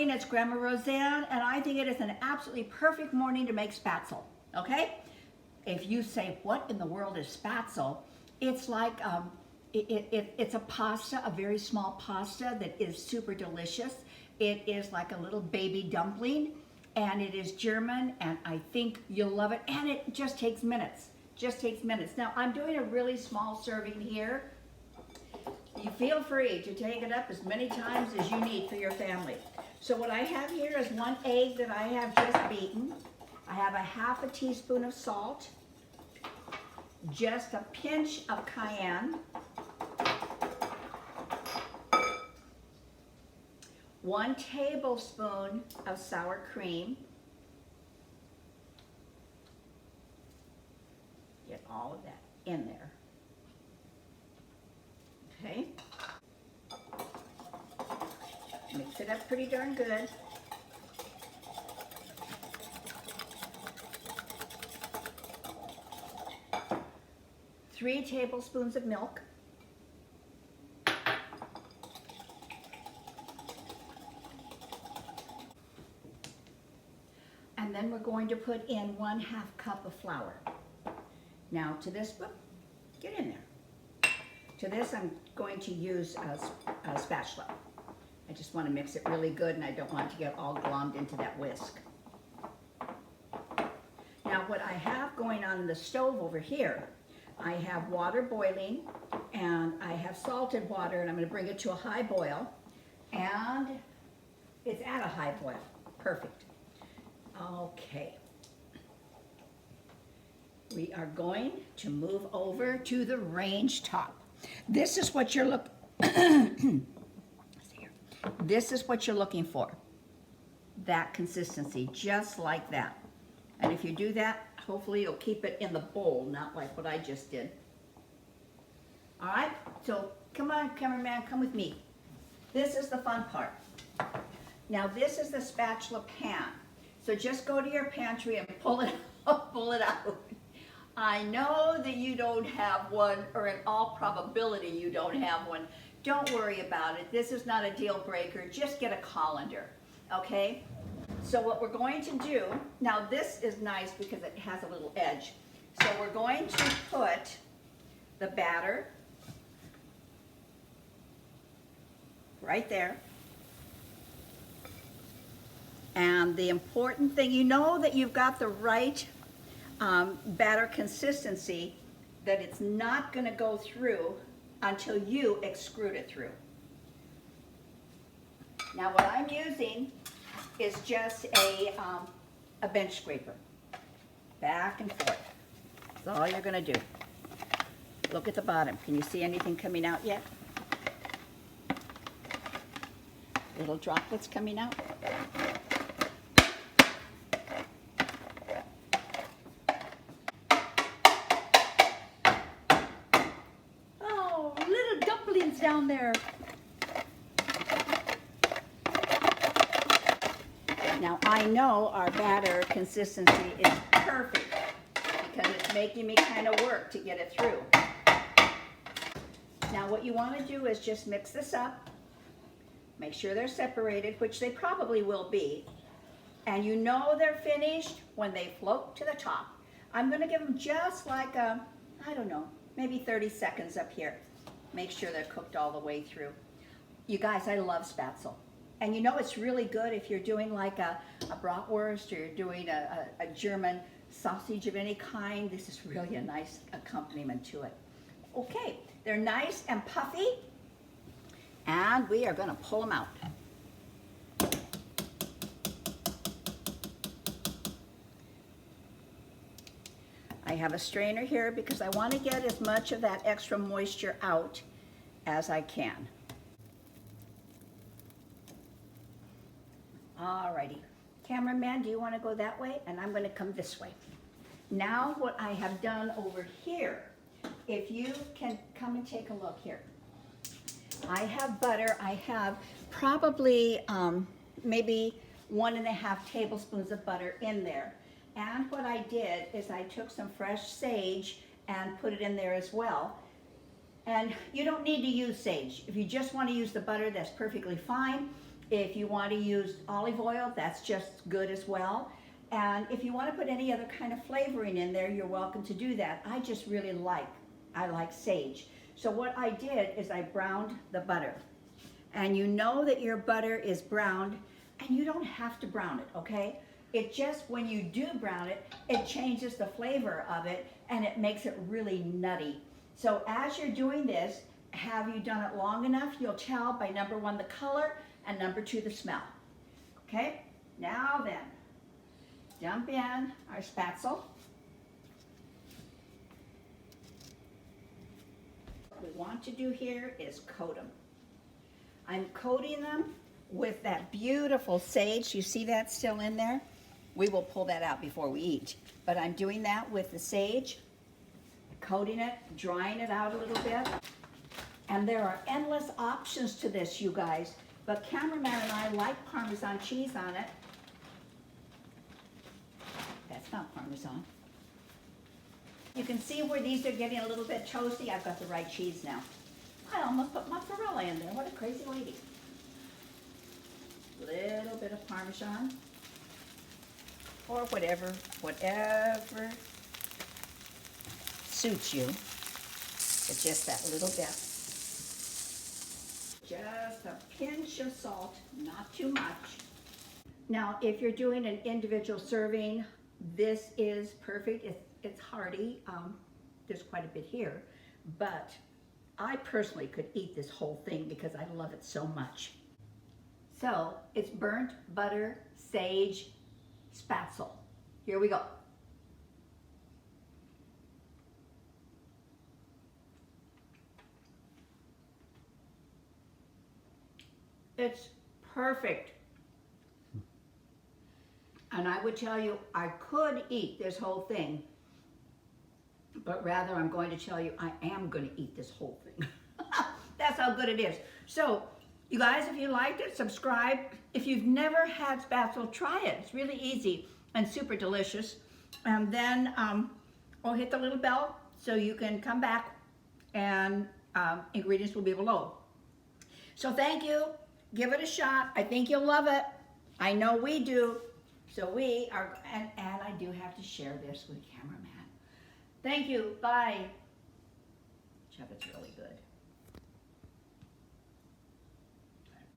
morning, it's Grandma Roseanne, and I think it is an absolutely perfect morning to make spaetzle, okay? If you say, what in the world is spaetzle? It's like, it's a pasta, a very small pasta that is super delicious. It is like a little baby dumpling, and it is German, and I think you'll love it, and it just takes minutes, Now, I'm doing a really small serving here. You feel free to take it up as many times as you need for your family. So what I have here is 1 egg that I have just beaten. I have a ½ teaspoon of salt, just a pinch of cayenne, 1 tablespoon of sour cream. Get all of that in there. Okay. Mix it up pretty darn good. Three tablespoons of milk. And then we're going to put in 1/2 cup of flour. Now to this, get in there. To this, I'm going to use a spatula. I just want to mix it really good, and I don't want it to get all glommed into that whisk. Now, what I have going on in the stove over here, I have water boiling, and I have salted water, and I'm going to bring it to a high boil, and it's at a high boil. Perfect. Okay. We are going to move over to the range top. This is what you're This is what you're looking for. That consistency, just like that. And if you do that, hopefully you'll keep it in the bowl, not like what I just did. All right, so come on, cameraman, come with me. This is the fun part. Now this is the spatula pan. So just go to your pantry and pull it out. I know that you don't have one, or in all probability you don't have one. Don't worry about it. This is not a deal breaker. Just get a colander, okay? So what we're going to do, now this is nice because it has a little edge. So we're going to put the batter right there. And the important thing, you know that you've got the right batter consistency, that it's not going to go through until you extrude it through. Now what I'm using is just a bench scraper. Back and forth. That's all you're going to do. Look at the bottom. Can you see anything coming out yet? Little droplets coming out. Down there. Now I know our batter consistency is perfect because it's making me kind of work to get it through. Now what you want to do is just mix this up, make sure they're separated, which they probably will be, and you know they're finished when they float to the top. I'm going to give them just like I don't know, maybe 30 seconds up here. Make sure they're cooked all the way through. You guys, I love spaetzle. And you know it's really good if you're doing like a bratwurst, or you're doing a German sausage of any kind. This is really a nice accompaniment to it. Okay, they're nice and puffy, and we are going to pull them out. I have a strainer here because I want to get as much of that extra moisture out as I can. Alrighty, cameraman, do you want to go that way? And I'm going to come this way. Now what I have done over here, if you can come and take a look here. I have butter. I have probably maybe 1½ tablespoons of butter in there. And what I did is I took some fresh sage and put it in there as well. And you don't need to use sage. If you just want to use the butter, that's perfectly fine. If you want to use olive oil, that's just good as well. And if you want to put any other kind of flavoring in there, you're welcome to do that. I just really I like sage. So what I did is I browned the butter. And you know that your butter is browned, and you don't have to brown it, okay? It just, when you do brown it, it changes the flavor of it, and it makes it really nutty. So as you're doing this, have you done it long enough? You'll tell by number one, the color, and number two, the smell. Okay, now then, dump in our Spaetzle. What we want to do here is coat them. I'm coating them with that beautiful sage. You see that still in there? We will pull that out before we eat. But I'm doing that with the sage, coating it, drying it out a little bit. And there are endless options to this, you guys. But cameraman and I like Parmesan cheese on it. That's not Parmesan. You can see where these are getting a little bit toasty. I've got the right cheese now. I almost put mozzarella in there. What a crazy lady. Little bit of Parmesan. Or whatever suits you. But just that little bit. Just a pinch of salt, not too much. Now, if you're doing an individual serving, this is perfect. It's hearty. There's quite a bit here, but I personally could eat this whole thing because I love it so much. So it's burnt butter, sage, Spaetzle. Here we go. It's perfect. And I would tell you, I could eat this whole thing, but rather I'm going to tell you I am going to eat this whole thing. That's how good it is. So, you guys, if you liked it, subscribe. If you've never had Spaetzle, try it. It's really easy and super delicious. And then we'll hit the little bell so you can come back, and ingredients will be below. So thank you. Give it a shot. I think you'll love it. I know we do. So we are, and I do have to share this with cameraman. Thank you. Bye. Chuck, it's really good.